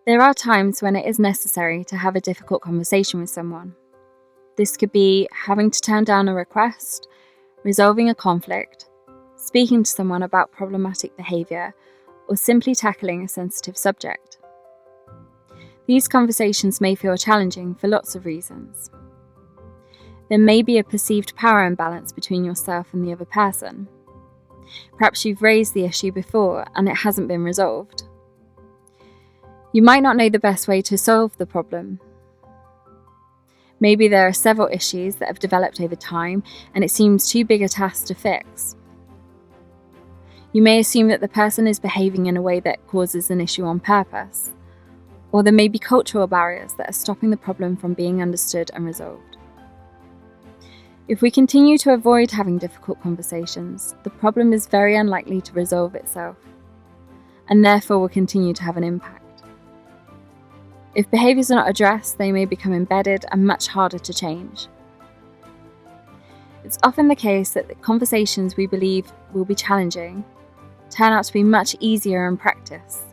There are times when it is necessary to have a difficult conversation with someone. This could be having to turn down a request, resolving a conflict, speaking to someone about problematic behaviour, or simply tackling a sensitive subject. These conversations may feel challenging for lots of reasons. There may be a perceived power imbalance between yourself and the other person. Perhaps you've raised the issue before and it hasn't been resolved. You might not know the best way to solve the problem. Maybe there are several issues that have developed over time and it seems too big a task to fix. You may assume that the person is behaving in a way that causes an issue on purpose, or there may be cultural barriers that are stopping the problem from being understood and resolved. If we continue to avoid having difficult conversations, the problem is very unlikely to resolve itself, and therefore will continue to have an impact. If behaviours are not addressed, they may become embedded and much harder to change. It's often the case that the conversations we believe will be challenging turn out to be much easier in practice,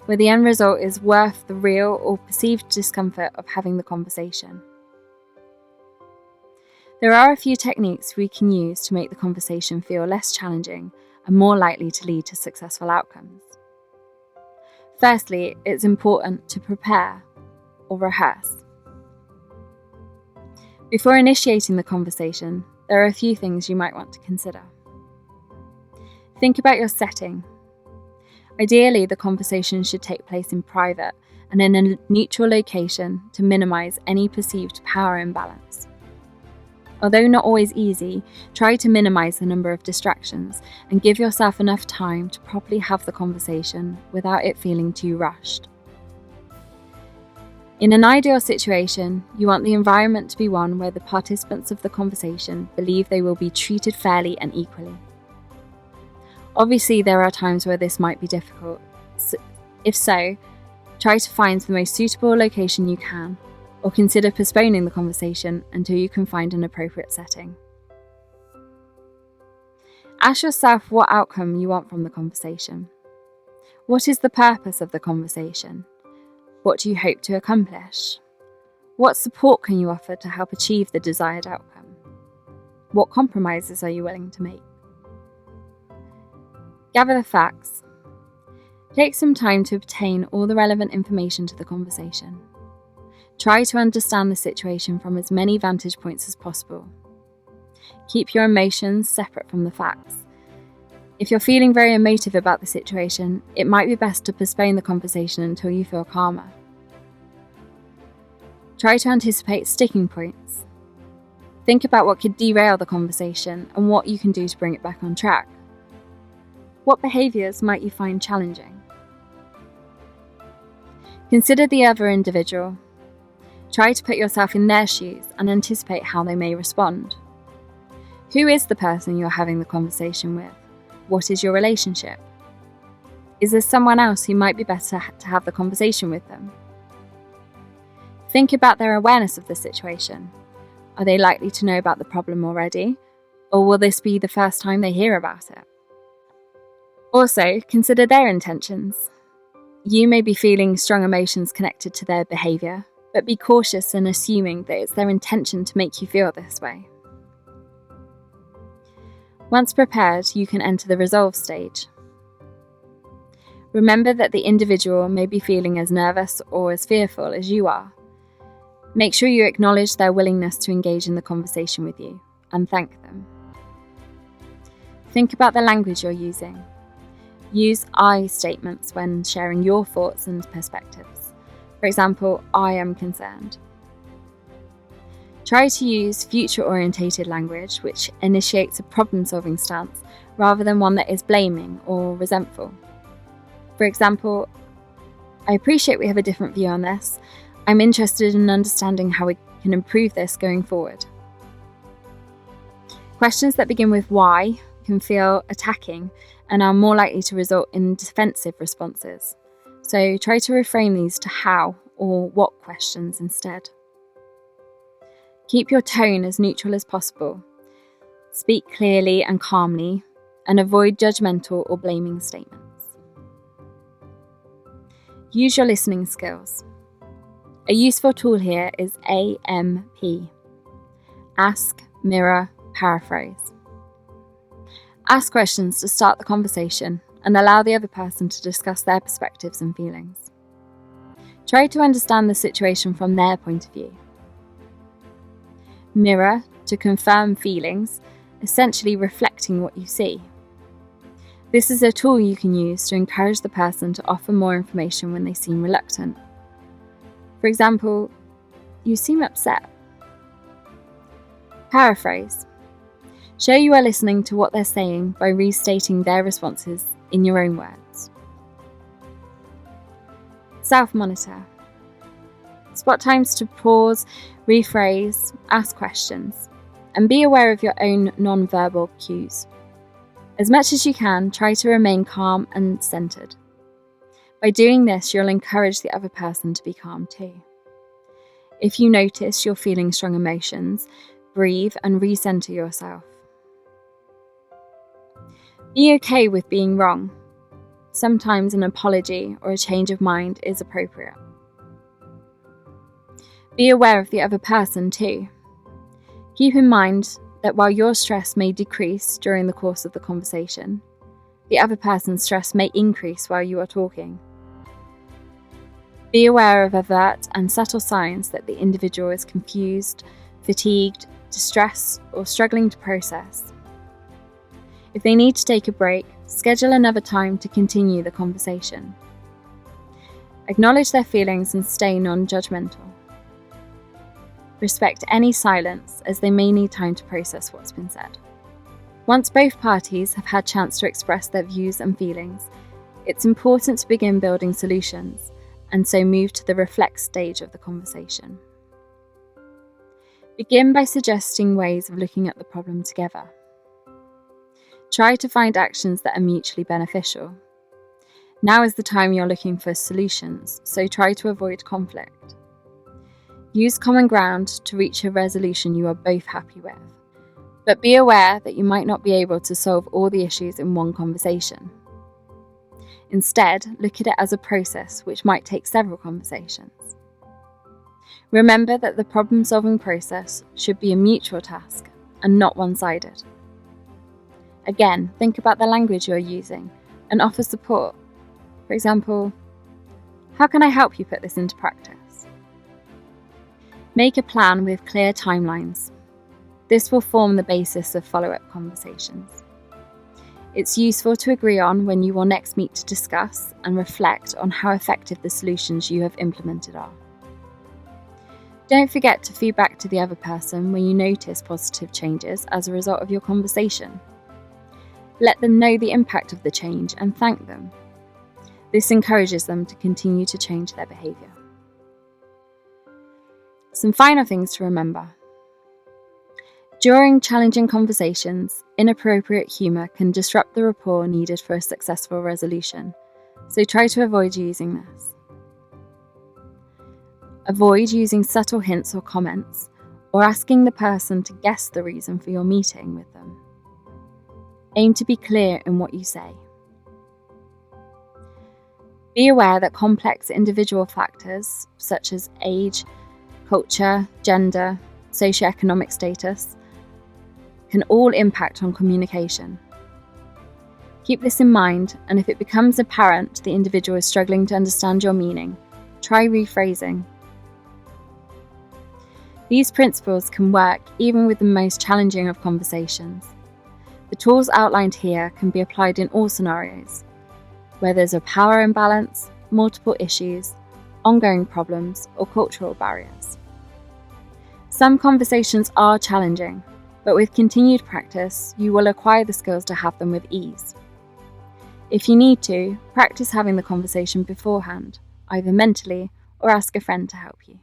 where the end result is worth the real or perceived discomfort of having the conversation. There are a few techniques we can use to make the conversation feel less challenging and more likely to lead to successful outcomes. Firstly, it's important to prepare or rehearse. Before initiating the conversation, there are a few things you might want to consider. Think about your setting. Ideally, the conversation should take place in private and in a neutral location to minimise any perceived power imbalance. Although not always easy, try to minimise the number of distractions and give yourself enough time to properly have the conversation without it feeling too rushed. In an ideal situation, you want the environment to be one where the participants of the conversation believe they will be treated fairly and equally. Obviously, there are times where this might be difficult. If so, try to find the most suitable location you can, or consider postponing the conversation until you can find an appropriate setting. Ask yourself what outcome you want from the conversation. What is the purpose of the conversation? What do you hope to accomplish? What support can you offer to help achieve the desired outcome? What compromises are you willing to make? Gather the facts. Take some time to obtain all the relevant information to the conversation. Try to understand the situation from as many vantage points as possible. Keep your emotions separate from the facts. If you're feeling very emotive about the situation, it might be best to postpone the conversation until you feel calmer. Try to anticipate sticking points. Think about what could derail the conversation and what you can do to bring it back on track. What behaviours might you find challenging? Consider the other individual. Try to put yourself in their shoes and anticipate how they may respond. Who is the person you're having the conversation with? What is your relationship? Is there someone else who might be better to have the conversation with them? Think about their awareness of the situation. Are they likely to know about the problem already? Or will this be the first time they hear about it? Also, consider their intentions. You may be feeling strong emotions connected to their behaviour, but be cautious in assuming that it's their intention to make you feel this way. Once prepared, you can enter the resolve stage. Remember that the individual may be feeling as nervous or as fearful as you are. Make sure you acknowledge their willingness to engage in the conversation with you and thank them. Think about the language you're using. Use I statements when sharing your thoughts and perspectives. For example, I am concerned. Try to use future-orientated language which initiates a problem-solving stance rather than one that is blaming or resentful. For example, I appreciate we have a different view on this. I'm interested in understanding how we can improve this going forward. Questions that begin with why can feel attacking and are more likely to result in defensive responses. So try to reframe these to how or what questions instead. Keep your tone as neutral as possible. Speak clearly and calmly, and avoid judgmental or blaming statements. Use your listening skills. A useful tool here is AMP. Ask, mirror, paraphrase. Ask questions to start the conversation and allow the other person to discuss their perspectives and feelings. Try to understand the situation from their point of view. Mirror, to confirm feelings, essentially reflecting what you see. This is a tool you can use to encourage the person to offer more information when they seem reluctant. For example, you seem upset. Paraphrase. Show you are listening to what they're saying by restating their responses in your own words. Selfmonitor. Spot times to pause, rephrase, ask questions, and be aware of your own non-verbal cues. As much as you can, try to remain calm and centered. By doing this, you'll encourage the other person to be calm too. If you notice you're feeling strong emotions, breathe and recenter yourself. Be okay with being wrong. Sometimes an apology or a change of mind is appropriate. Be aware of the other person too. Keep in mind that while your stress may decrease during the course of the conversation, the other person's stress may increase while you are talking. Be aware of overt and subtle signs that the individual is confused, fatigued, distressed, or struggling to process. If they need to take a break, schedule another time to continue the conversation. Acknowledge their feelings and stay non-judgmental. Respect any silence, as they may need time to process what's been said. Once both parties have had a chance to express their views and feelings, it's important to begin building solutions, and so move to the reflex stage of the conversation. Begin by suggesting ways of looking at the problem together. Try to find actions that are mutually beneficial. Now is the time you're looking for solutions, so try to avoid conflict. Use common ground to reach a resolution you are both happy with, but be aware that you might not be able to solve all the issues in one conversation. Instead, look at it as a process which might take several conversations. Remember that the problem-solving process should be a mutual task and not one-sided. Again, think about the language you're using and offer support. For example, how can I help you put this into practice? Make a plan with clear timelines. This will form the basis of follow-up conversations. It's useful to agree on when you will next meet to discuss and reflect on how effective the solutions you have implemented are. Don't forget to feed back to the other person when you notice positive changes as a result of your conversation. Let them know the impact of the change and thank them. This encourages them to continue to change their behaviour. Some final things to remember. During challenging conversations, inappropriate humour can disrupt the rapport needed for a successful resolution, so try to avoid using this. Avoid using subtle hints or comments, or asking the person to guess the reason for your meeting with them. Aim to be clear in what you say. Be aware that complex individual factors, such as age, culture, gender, socioeconomic status, can all impact on communication. Keep this in mind, and if it becomes apparent the individual is struggling to understand your meaning, try rephrasing. These principles can work even with the most challenging of conversations. The tools outlined here can be applied in all scenarios, where there's a power imbalance, multiple issues, ongoing problems, or cultural barriers. Some conversations are challenging, but with continued practice, you will acquire the skills to have them with ease. If you need to, practice having the conversation beforehand, either mentally or ask a friend to help you.